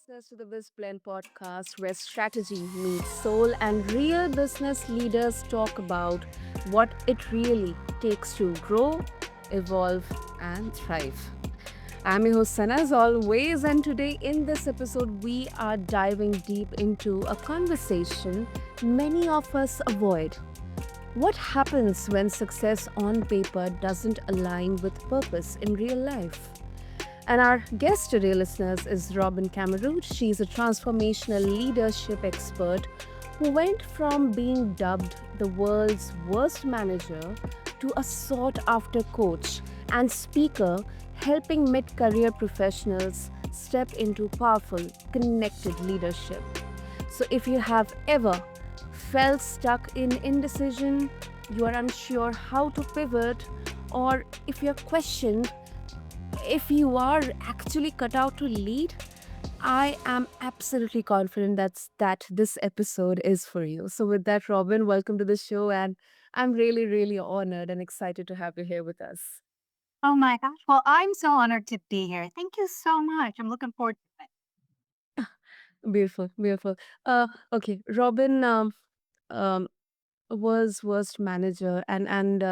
listeners to the BizBlend podcast, where strategy meets soul and real business leaders talk about what it really takes to grow, evolve, and thrive. I'm your host Sana as always, and today in this episode, we are diving deep into a conversation many of us avoid. What happens when success on paper doesn't align with purpose in real life? And our guest today, listeners, is Robin Camarote. She's a transformational leadership expert who went from being dubbed the world's worst manager to a sought after coach and speaker, helping mid career professionals step into powerful, connected leadership. So, if you have ever felt stuck in indecision, you are unsure how to pivot, or if you're questioned if you are actually cut out to lead, I am absolutely confident that this episode is for you. So with that, Robin, welcome to the show, and I'm really, really honored and excited to have you here with us. Oh my gosh. Well, I'm so honored to be here. Thank you so much. I'm looking forward to it. Beautiful, beautiful. Okay, Robin. Um, was worst manager, and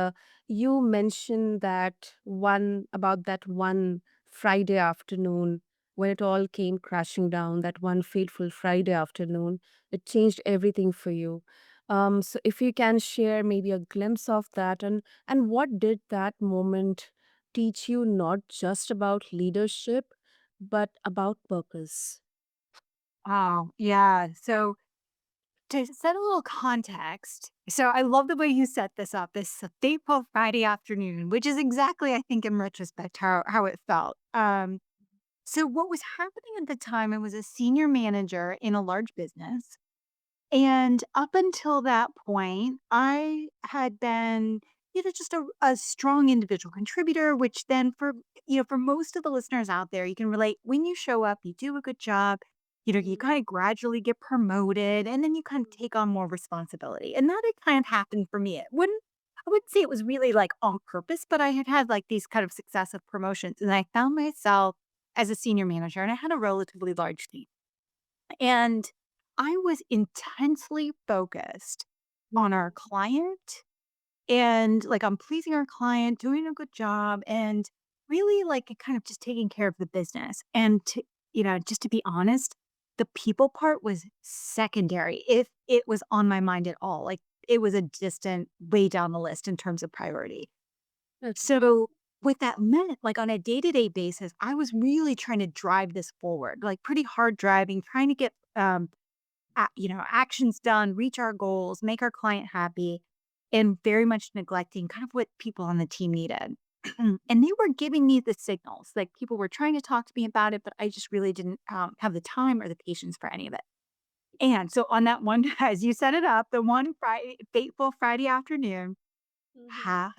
you mentioned that one about that one Friday afternoon when it all came crashing down, that one fateful Friday afternoon, it changed everything for you. So if you can share maybe a glimpse of that, and what did that moment teach you, not just about leadership but about purpose? Oh, yeah. So to set a little context, so I love the way you set this up, this fateful Friday afternoon, which is exactly, I think, in retrospect, how it felt. So what was happening at the time, I was a senior manager in a large business. And up until that point, I had been, just a strong individual contributor, which then for most of the listeners out there, you can relate when you show up, you do a good job, you kind of gradually get promoted and then you kind of take on more responsibility. And that had kind of happened for me. I wouldn't say it was really like on purpose, but I had had like these kind of successive promotions. And I found myself as a senior manager and I had a relatively large team. And I was intensely focused on our client and like on pleasing our client, doing a good job, and really like kind of just taking care of the business. And just to be honest, the people part was secondary if it was on my mind at all. Like it was a distant way down the list in terms of priority. Okay. So what that meant, like on a day-to-day basis, I was really trying to drive this forward, like pretty hard driving, trying to get actions done, reach our goals, make our client happy, and very much neglecting kind of what people on the team needed. And they were giving me the signals, like people were trying to talk to me about it, but I just really didn't have the time or the patience for any of it. And so on that one, as you set it up, the one Friday, fateful Friday afternoon, Mhm. half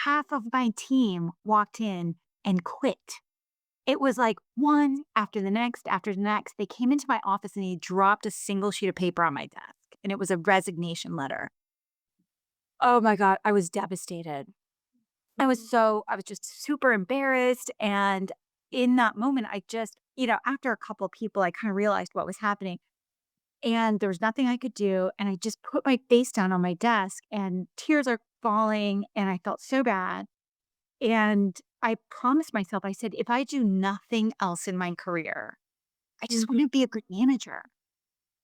half of my team walked in and quit. It was like one after the next. They came into my office and he dropped a single sheet of paper on my desk, and it was a resignation letter. Oh my God, I was devastated. I was just super embarrassed. And in that moment, I just, after a couple of people, I kind of realized what was happening. And there was nothing I could do. And I just put my face down on my desk and tears are falling. And I felt so bad. And I promised myself, I said, if I do nothing else in my career, I just Mhm. want to be a good manager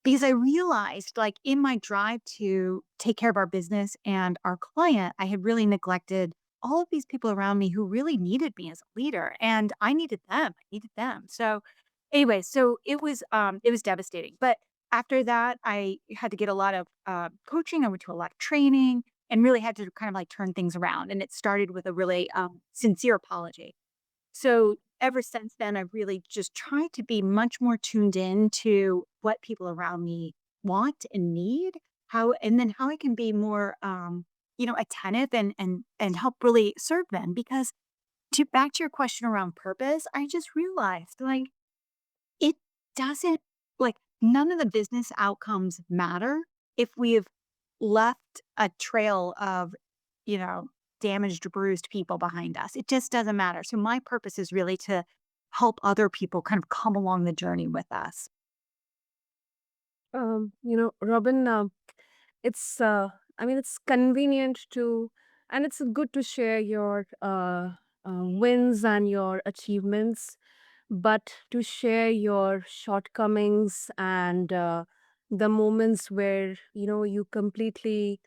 because I realized, like, in my drive to take care of our business and our client, I had really neglected all of these people around me who really needed me as a leader, and I needed them. I needed them. So, anyway, so it was devastating. But after that, I had to get a lot of coaching. I went to a lot of training and really had to kind of like turn things around. And it started with a really sincere apology. So ever since then, I've really just tried to be much more tuned in to what people around me want and need, and then how I can be more, attentive and help really serve them. Because to back to your question around purpose, I just realized like it doesn't like none of the business outcomes matter if we've left a trail of, you know, damaged, bruised people behind us. It just doesn't matter. So my purpose is really to help other people kind of come along the journey with us. Robin, it's I mean, it's convenient to, and it's good to share your wins and your achievements, but to share your shortcomings and the moments where you completely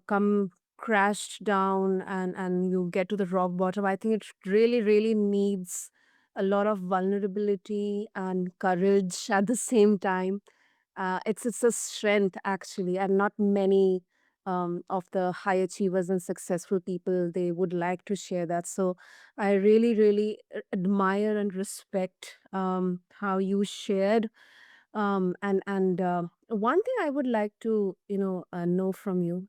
come crashed down and you get to the rock bottom. I think it really really needs a lot of vulnerability and courage at the same time. It's a strength actually, and not many of the high achievers and successful people, they would like to share that. So I really really admire and respect how you shared. And one thing I would like to know from you,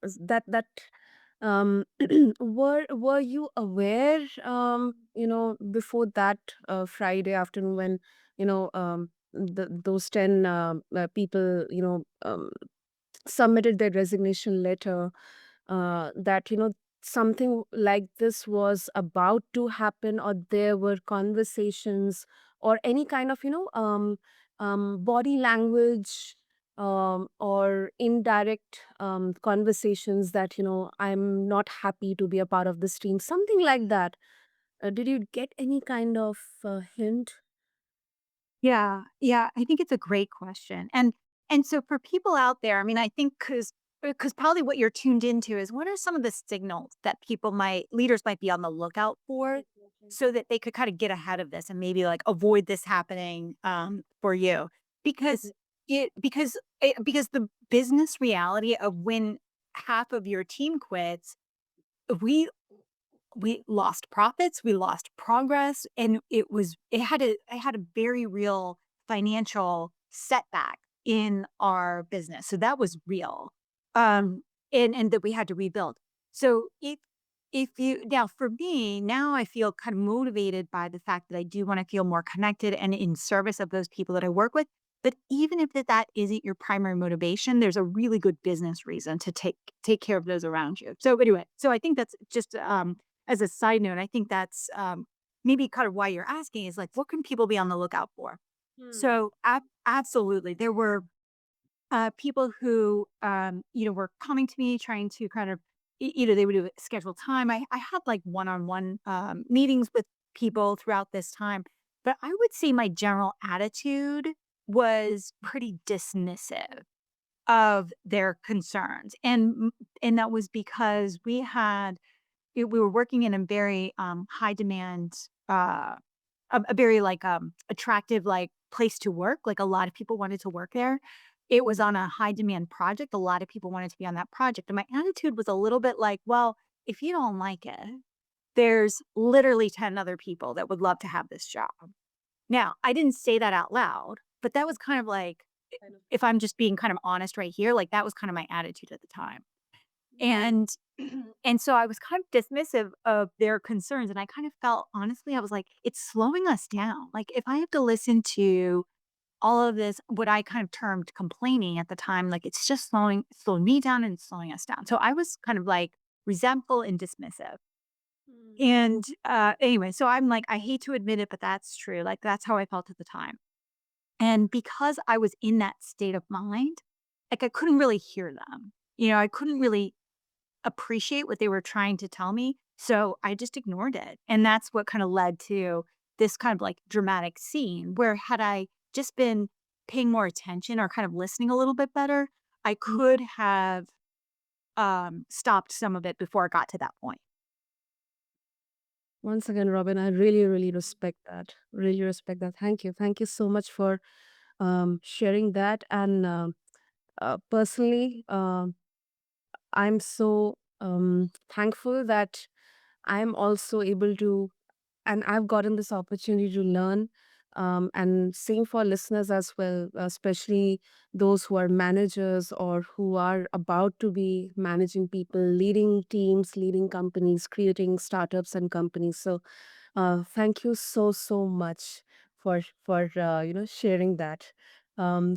is that were you aware before that Friday afternoon when those 10 people submitted their resignation letter, that something like this was about to happen, or there were conversations or any kind of body language, or indirect conversations that I'm not happy to be a part of this team, something like that. Did you get any kind of hint? Yeah, yeah, I think it's a great question. And so for people out there, I mean, I think because probably what you're tuned into is what are some of the signals that leaders might be on the lookout for so that they could kind of get ahead of this and maybe like avoid this happening for you. Because because the business reality of when half of your team quits, we we lost profits, we lost progress, and it had a very real financial setback in our business. So that was real. And that we had to rebuild. So if you now for me, now I feel kind of motivated by the fact that I do want to feel more connected and in service of those people that I work with. But even if that isn't your primary motivation, there's a really good business reason to take care of those around you. So anyway, so I think that's just as a side note, I think that's, maybe kind of why you're asking is like, what can people be on the lookout for? Hmm. So absolutely, there were people who, were coming to me trying to kind of, they would do schedule time. I had like one-on-one meetings with people throughout this time, but I would say my general attitude was pretty dismissive of their concerns, and that was because we were working in a very, high demand, a very, like, attractive, like, place to work, like, a lot of people wanted to work there. It was on a high demand project, a lot of people wanted to be on that project, and my attitude was a little bit like, "Well, if you don't like it, there's literally 10 other people that would love to have this job." Now, I didn't say that out loud, but that was kind of like, if I'm just being kind of honest right here, like, that was kind of my attitude at the time. And and so I was kind of dismissive of their concerns, and I kind of felt honestly, I was like, "It's slowing us down." Like, if I have to listen to all of this, what I kind of termed complaining at the time, like, it's just slowing me down and slowing us down. So I was kind of, like, resentful and dismissive. Hmm. And, anyway, so I'm like, I hate to admit it, but that's true. Like, that's how I felt at the time. And because I was in that state of mind, like, I couldn't really hear them. I couldn't really appreciate what they were trying to tell me, so I just ignored it, and that's what kinda led to this kind of, like, dramatic scene where had I just been paying more attention or kind of listening a little bit better, I could have, stopped some of it before it got to that point. Once again, Robin, I really, really respect that. Really respect that. Thank you. Thank you so much for sharing that. And personally, I'm so thankful that I'm also able to, and I've gotten this opportunity to learn. And same for listeners as well, especially those who are managers or who are about to be managing people, leading teams, leading companies, creating startups and companies. So, thank you so so much for sharing that.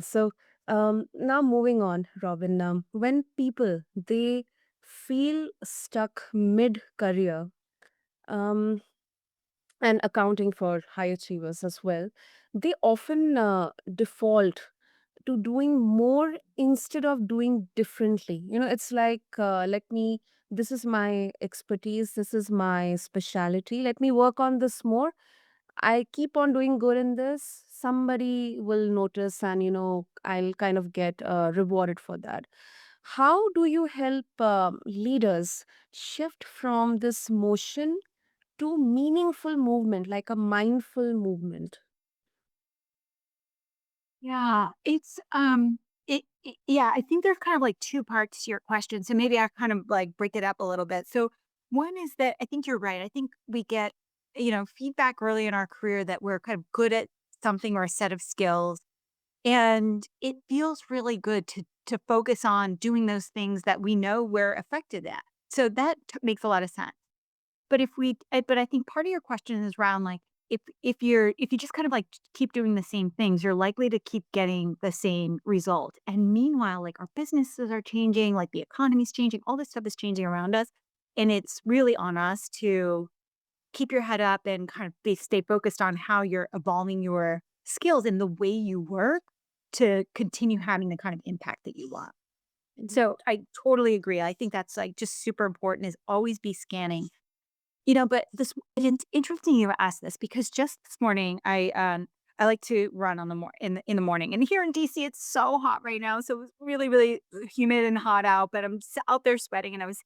So now moving on, Robin. When people they feel stuck mid career, um, and accounting for high achievers as well, they often default to doing more instead of doing differently. It's like, this is my expertise, this is my specialty, let me work on this more. I keep on doing good in this, somebody will notice, and I'll kind of get rewarded for that. How do you help leaders shift from this motion to meaningful movement, like a mindful movement? Yeah, yeah, I think there's kind of like two parts to your question. So maybe I kind of like break it up a little bit. So one is that I think you're right. I think we get, feedback early in our career that we're kind of good at something or a set of skills. And it feels really good to focus on doing those things that we know we're effective at. So that makes a lot of sense. But I think part of your question is around like if you just kind of like keep doing the same things, you're likely to keep getting the same result. And meanwhile, like our businesses are changing, like the economy's changing, all this stuff is changing around us. And it's really on us to keep your head up and kind of stay focused on how you're evolving your skills and the way you work to continue having the kind of impact that you want. And so I totally agree. I think that's like just super important is always be scanning. But it's interesting you asked this because just this morning I like to run on in the morning. And here in DC it's so hot right now. So it's really, really humid and hot out, but out there sweating and I was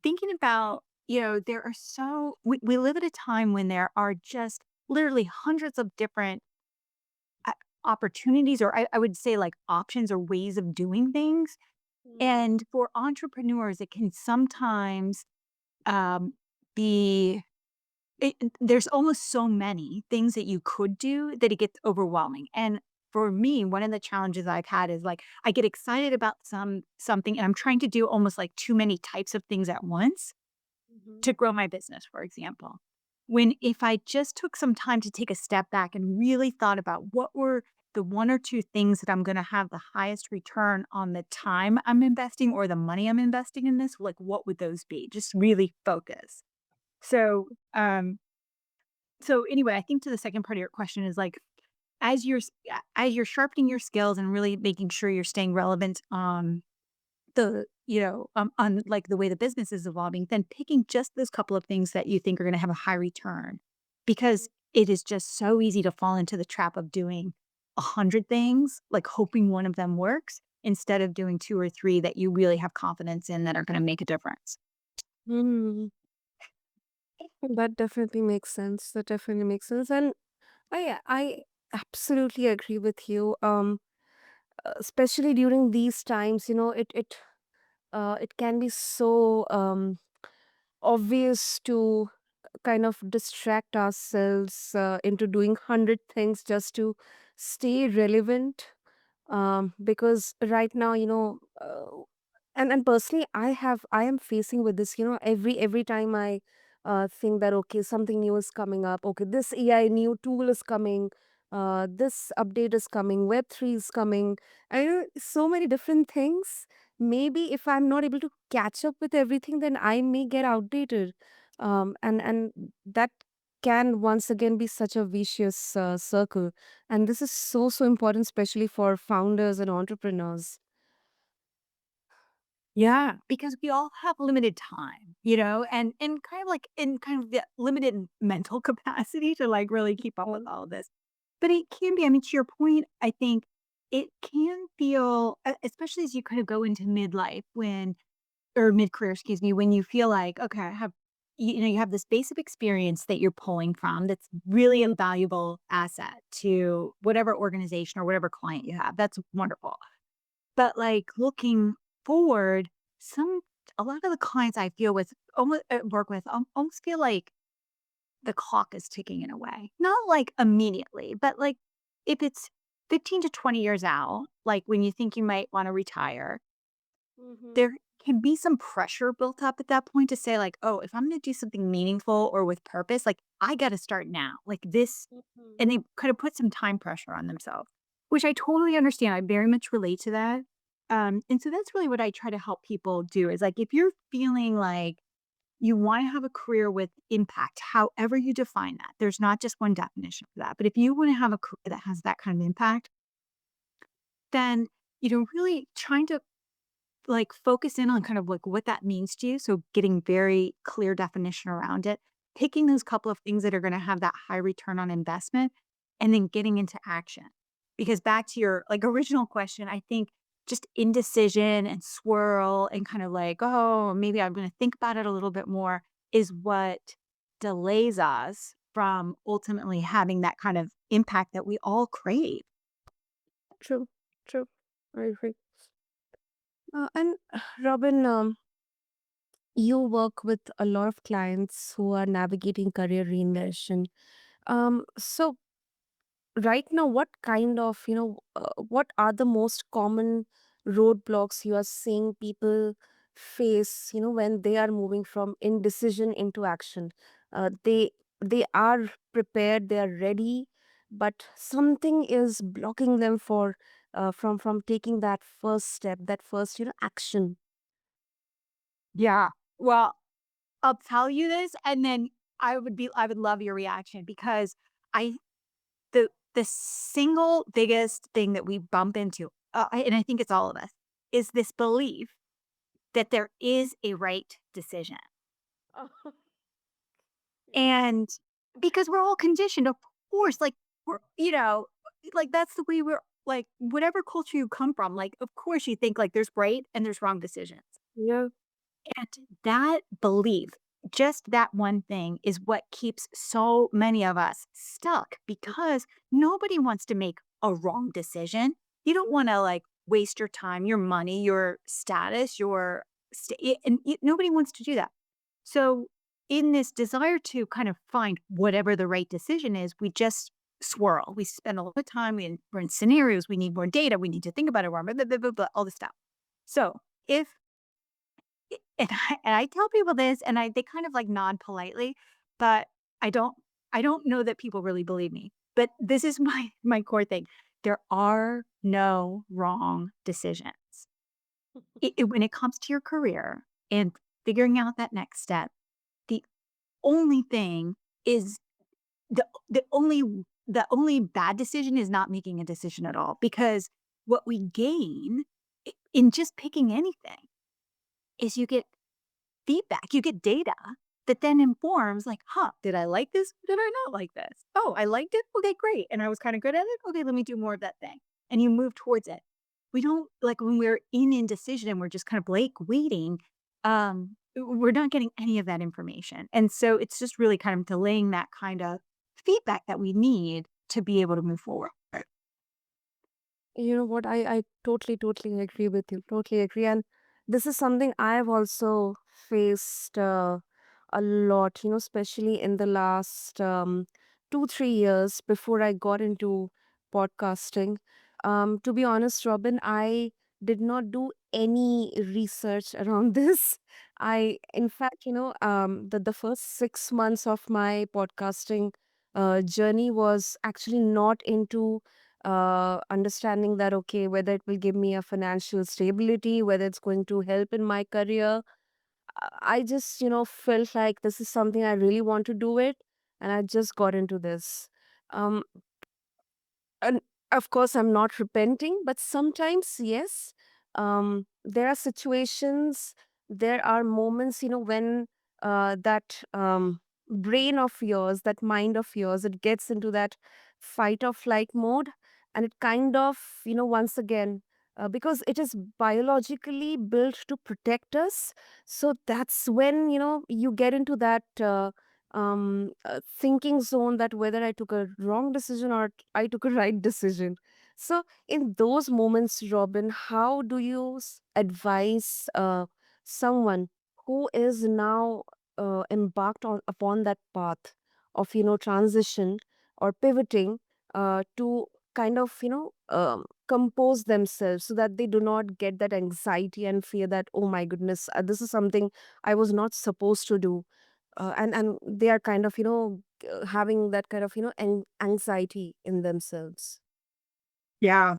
thinking about, there are we live at a time when there are just literally hundreds of different uh, opportunities, or I would say like options or ways of doing things. Mm. And for entrepreneurs, it can sometimes um, be there's almost so many things that you could do that it gets overwhelming. And for me, one of the challenges I've had is like I get excited about something and I'm trying to do almost like too many types of things at once Mhm. to grow my business, for example. When if I just took some time to take a step back and really thought about what were the one or two things that I'm going to have the highest return on the time I'm investing or the money I'm investing in this, like what would those be? Just really focus. So, so anyway, I think to the second part of your question is like as you're sharpening your skills and really making sure you're staying relevant on like the way the business is evolving, then picking just those couple of things that you think are going to have a high return because it is just so easy to fall into the trap of doing 100 things, like hoping one of them works instead of doing two or three that you really have confidence in that are going to make a difference. Mm, that definitely makes sense. That definitely makes sense. And I absolutely agree with you. Especially during these times, it can be so obvious to kind of distract ourselves into doing 100 things just to stay relevant, because right now, and personally, I am facing with this, every time I think that, okay, something new is coming up, okay, this AI new tool is coming, this update is coming, web 3 is coming, I know so many different things. Maybe if I'm not able to catch up with everything, then I may get outdated, and that can once again be such a vicious circle. And this is so important, especially for founders and entrepreneurs. Yeah, because we all have limited time, and kind of like in kind of the limited mental capacity to like really keep up with all of this. But it can be, I mean, to your point, I think it can feel, especially as you kind of go into midlife or mid career, excuse me, when you feel like, okay, you have this basic experience that you're pulling from that's really a valuable asset to whatever organization or whatever client you have. That's wonderful. But, like, looking forward, some a lot of the clients I feel with almost work with almost feel like the clock is ticking in a way. Not, like, immediately, but, like, if it's 15 to 20 years out, like, when you think you might wanna retire, Mhm. there can be some pressure built up at that point to say, like, "Oh, if I'm gonna do something meaningful or with purpose, like, I gotta start now." Like, this Mhm. and they kind of put some time pressure on themselves, which I totally understand. I very much relate to that. And so that's really what I try to help people do is like if you're feeling like you want to have a career with impact, however you define that. There's not just one definition for that. But if you want to have a career that has that kind of impact, then, really trying to like focus in on kind of like what that means to you. So getting very clear definition around it, picking those couple of things that are going to have that high return on investment, and then getting into action. Because back to your like original question, I think just indecision and swirl and kind of like, oh, maybe I'm going to think about it a little bit more is what delays us from ultimately having that kind of impact that we all crave. True, true. I agree. And Robin, you work with a lot of clients who are navigating career reinvention. So right now, what kind of, what are the most common roadblocks you are seeing people face, when they are moving from indecision into action? They are prepared, they are ready, but something is blocking them for from taking that first step, that first, action. Yeah. Well, I'll tell you this, and then I would love your reaction because I the single biggest thing that we bump into, and I think it's all of us, is this belief that there is a right decision. And because we're all conditioned, of course, like we're, like that's the way we're like whatever culture you come from, like of course you think like there's right and there's wrong decisions. Yeah. And that belief, just that one thing, is what keeps so many of us stuck because nobody wants to make a wrong decision. You don't want to like waste your time, your money, your status, nobody wants to do that. So, in this desire to kind of find whatever the right decision is, we just swirl. We spend a lot of time, we're in scenarios, we need more data, we need to think about it more, blah, blah, blah, blah, blah, all this stuff. So, if and I tell people this and they kind of like nod politely, but I don't I don't know that people really believe me. But this is my core thing. There are no wrong decisions. When it comes to your career and figuring out that next step, the only thing is the only bad decision is not making a decision at all because what we gain in just picking anything is you get feedback, you get data that then informs like, huh, did I like this? Did I not like this? Oh, I liked it. Okay, great. And I was kind of good at it. Okay, let me do more of that thing. And you move towards it. We don't like when we're in indecision and we're just kind of like waiting, we're not getting any of that information. And so it's just really kind of delaying that kind of feedback that we need to be able to move forward. You know what? I totally, totally agree with you. Totally agree. And this is something I've also faced a lot, especially in the last 2, 3 years before I got into podcasting. To be honest, Robin, I did not do any research around this. In fact, the first 6 months of my podcasting journey was actually not into understanding that, okay, whether it will give me a financial stability, whether it's going to help in my career. I just, felt like this is something I really want to do it, and I just got into this. um and of course, I'm not repenting, but sometimes, yes, there are situations, there are moments, when that brain of yours, that mind of yours, it gets into that fight or flight mode. And it kind of, once again, because it is biologically built to protect us. So that's when, you get into that. Thinking zone, that whether I took a wrong decision or I took a right decision. So, in those moments, Robin, how do you advise someone who is now embarked on upon that path of, transition or pivoting to kind of, compose themselves so that they do not get that anxiety and fear that, oh my goodness, this is something I was not supposed to do. And they are kind of, having that kind of, anxiety in themselves. Yeah.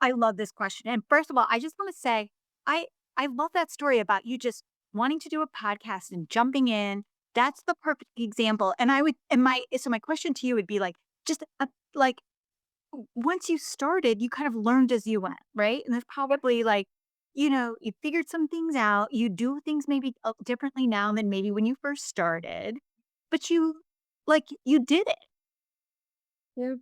I love this question. And first of all, I just want to say, I I love that story about you just wanting to do a podcast and jumping in, that's the perfect example. And I would, and my, so my question to you would be like, just like, once you started, you kind of learned as you went, right? And there's probably like, you figured some things out. You do things maybe differently now than maybe when you first started, but you did it. Yeah.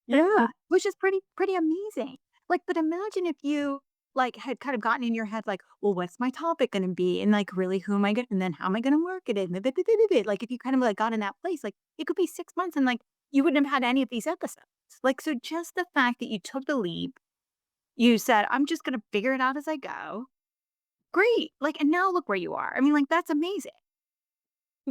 Yeah, which is pretty amazing. Like, but imagine if you, like, had kind of gotten in your head, like, "Well, what's my topic gonna be? And, like, really, who am I gonna and then how am I gonna market it? And blah, blah, blah, blah, blah." Like, if you kind of, like, got in that place, like, it could be 6 months and, like, you wouldn't have had any of these episodes. Like, so just the fact that you took the leap, you said, "I'm just gonna figure it out as I go." Great. Like, and now look where you are. I mean, like, that's amazing.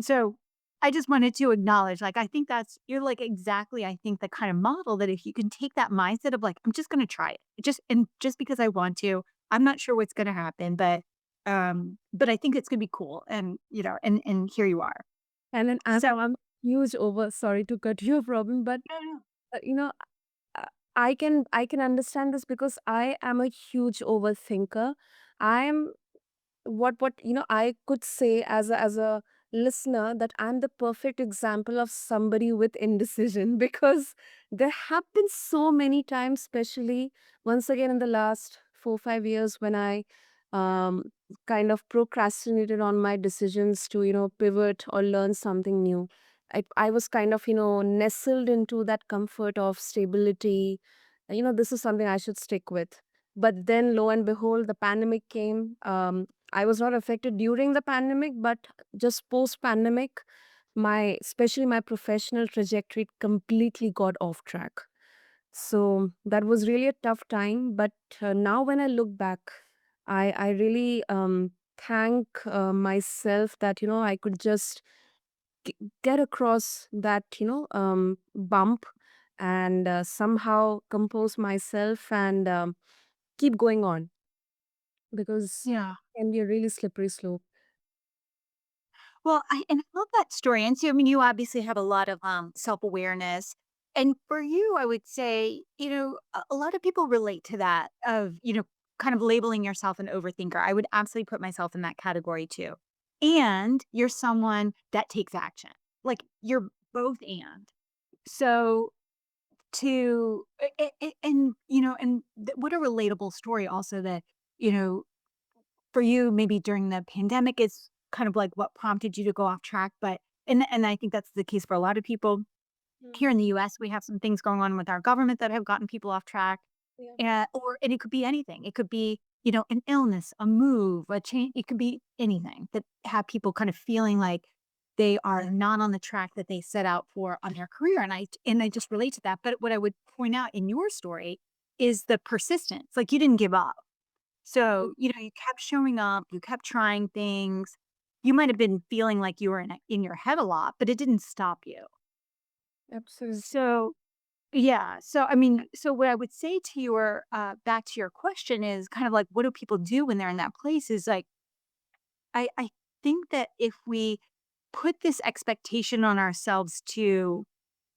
So, I just wanted to acknowledge, like, I think you're like exactly, I think, the kind of model that if you can take that mindset of like, I'm just going to try it just because I want to, I'm not sure what's going to happen, but I think it's going to be cool. And, and here you are. And then So, I'm huge over sorry to cut you off, Robin, but no, no. uh, you know, uh, I can understand this because I am a huge overthinker. I'm what I could say as a listener that I'm the perfect example of somebody with indecision because there have been so many times, especially once again in the last 4 5 years when I um kind of procrastinated on my decisions to pivot or learn something new. I was kind of nestled into that comfort of stability. This is something I should stick with, but then lo and behold the pandemic came. I was not affected during the pandemic, but just post pandemic, my especially my professional trajectory completely got off track. So that was really a tough time. But now when I look back, I really thank myself that I could just g- get across that bump and somehow compose myself and keep going on because Yeah. it can be a really slippery slope. Well, and I love that story. And so, I mean, you obviously have a lot of self awareness. And for you, I would say, a lot of people relate to that of, kind of labeling yourself an overthinker. I would absolutely put myself in that category too. And you're someone that takes action. Like you're both and. So and what a relatable story also that, you know, for you, maybe during the pandemic is kind of like what prompted you to go off track, but and I think that's the case for a lot of people. Mm, Here in the US, we have some things going on with our government that have gotten people off track. yeah. And it could be anything. It could be, an illness, a move, a change. It could be anything that have people kind of feeling like they are not on the track that they set out for on their career. And I just relate to that. But what I would point out in your story is the persistence. Like you didn't give up. Mm, So, you kept showing up, you kept trying things. You might have been feeling like you were in your head a lot, but it didn't stop you. absolutely. So, yeah. So, I mean, so what I would say to your back to your question is kind of like, what do people do when they're in that place? Is like, I think that if we put this expectation on ourselves to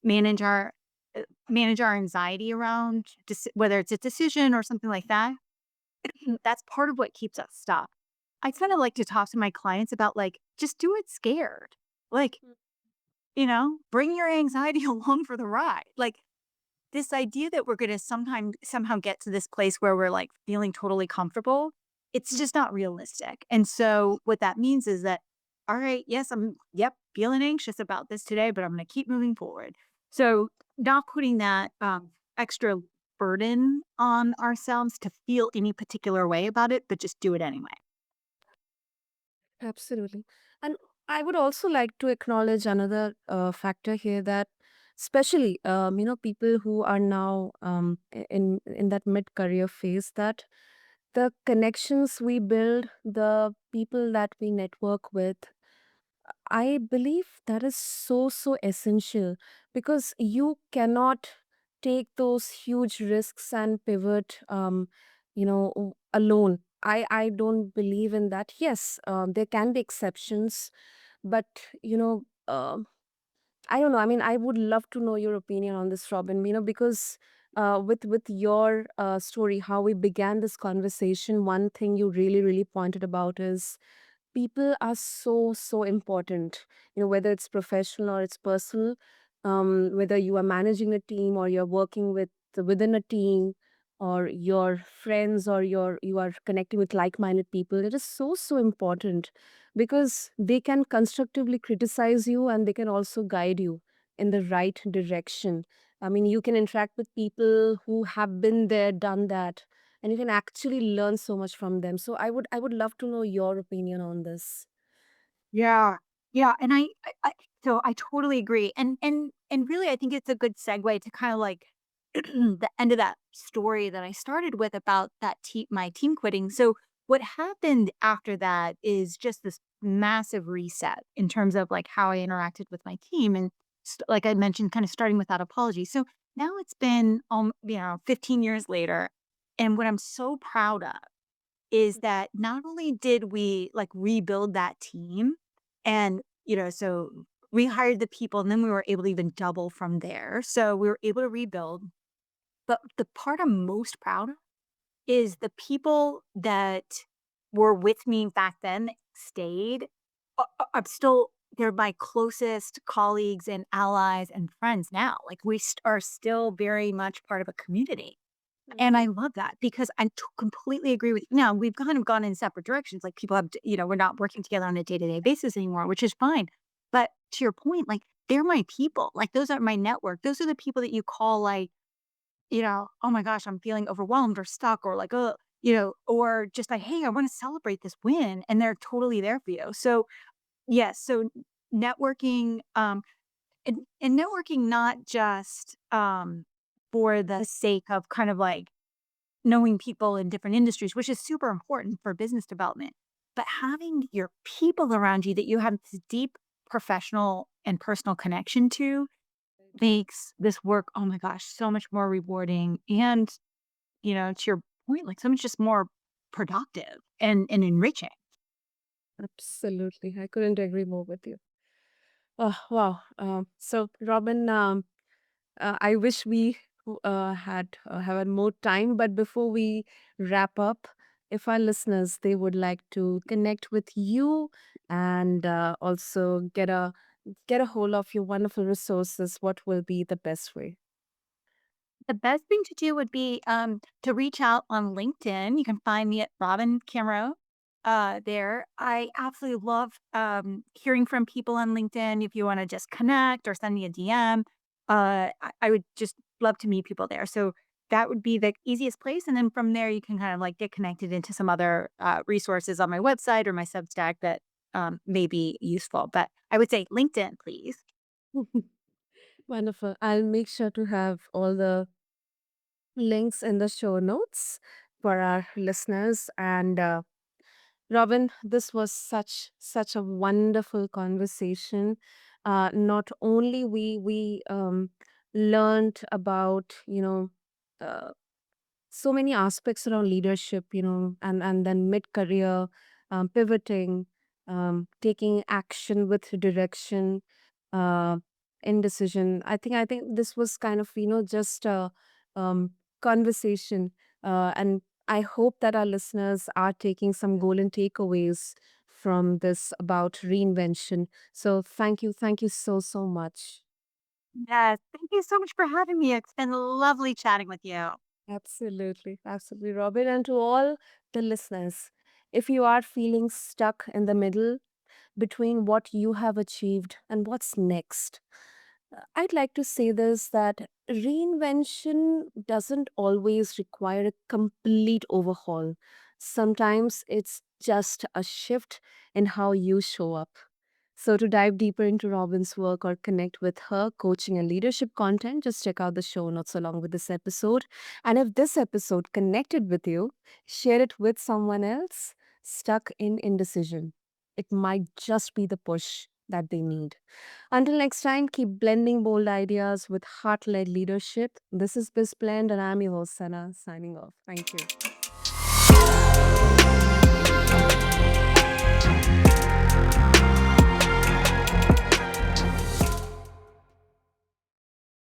manage our manage our anxiety around whether it's a decision or something like that, that's part of what keeps us stuck. I kind of like to talk to my clients about like, just do it scared. Like, Mm, bring your anxiety along for the ride. Like, this idea that we're going to somehow get to this place where we're like feeling totally comfortable, it's mm, just not realistic. And so what that means is that, all right, yes, yep, feeling anxious about this today, but I'm going to keep moving forward. So not putting that extra burden on ourselves to feel any particular way about it, but just do it anyway. absolutely. And I would also like to acknowledge another factor here that especially people who are now in that mid career phase, that the connections we build, the people that we network with, I believe that is so essential because you cannot take those huge risks and pivot, alone. I don't believe in that. Yes, there can be exceptions, but I don't know. I mean, I would love to know your opinion on this, Robin. Because with your story, how we began this conversation, one thing you really pointed about is people are so so important, whether it's professional or it's personal. Whether you are managing a team or you're working within a team, or your friends, or you are connecting with like-minded people, it is so so important, because they can constructively criticize you and they can also guide you in the right direction. I mean, you can interact with people who have been there, done that, and you can actually learn so much from them. So I would love to know your opinion on this. Yeah. Yeah, and I so I totally agree, and really, I think it's a good segue to kinda, like, the end of that story that I started with about that my team quitting. So, what happened after that is just this massive reset in terms of, like, how I interacted with my team, and like I mentioned, kinda starting with that apology. So, now it's been, 15 years later, and what I'm so proud of is that not only did we, like, rebuild that team and, so we hired the people and then we were able to even double from there. So we were able to rebuild. But the part I'm most proud of is the people that were with me back then that stayed. I'm still, they're my closest colleagues and allies and friends now. Like, we are still very much part of a community. And I love that because I completely agree with you. Now, we've kind of gone in separate directions. Like, people have, we're not working together on a day to day basis anymore, which is fine. But to your point, like, they're my people. Like, those are my network. Those are the people that you call, like, oh my gosh, I'm feeling overwhelmed or stuck or like, oh, or just like, hey, I want to celebrate this win. And they're totally there for you. So, yes. So, networking, and networking not just for the sake of kind of like, knowing people in different industries, which is super important for business development, but having your people around you that you have this deep professional and personal connection to makes this work, oh my gosh, so much more rewarding. And, to your point, like, so much just more productive and enriching. Absolutely, I couldn't agree more with you. Oh wow. So Robin, I wish we had more time, but before we wrap up, if our listeners they would like to connect with you and also get a hold of your wonderful resources, what will be the best way? The best thing to do would be, to reach out on LinkedIn. You can find me at Robin Camarote, there. I absolutely love, hearing from people on LinkedIn. If you wanna just connect or send me a DM, I would just love to meet people there. So that would be the easiest place, and then from there, you can kind of, like, get connected into some other, resources on my website or my Substack that, may be useful. But I would say LinkedIn, please. Wonderful. I'll make sure to have all the links in the show notes for our listeners. And Robin, this was such a wonderful conversation. Not only we learned about uh, so many aspects around leadership, and then mid career, pivoting, taking action with direction, uh, indecision. I think this was kind of just a um, conversation, and I hope that our listeners are taking some golden takeaways from this about reinvention. So thank you so so much. Yes, thank you so much for having me. It's been lovely chatting with you. Absolutely, absolutely, Robin. And to all the listeners, if you are feeling stuck in the middle between what you have achieved and what's next, I'd like to say this, that reinvention doesn't always require a complete overhaul. Sometimes it's just a shift in how you show up. So, to dive deeper into Robin's work or connect with her coaching and leadership content, just check out the show notes along with this episode. And if this episode connected with you, share it with someone else stuck in indecision. It might just be the push that they need. Until next time, keep blending bold ideas with heart led leadership. This is BizBlend, and I'm your host, Sana, signing off. Thank you.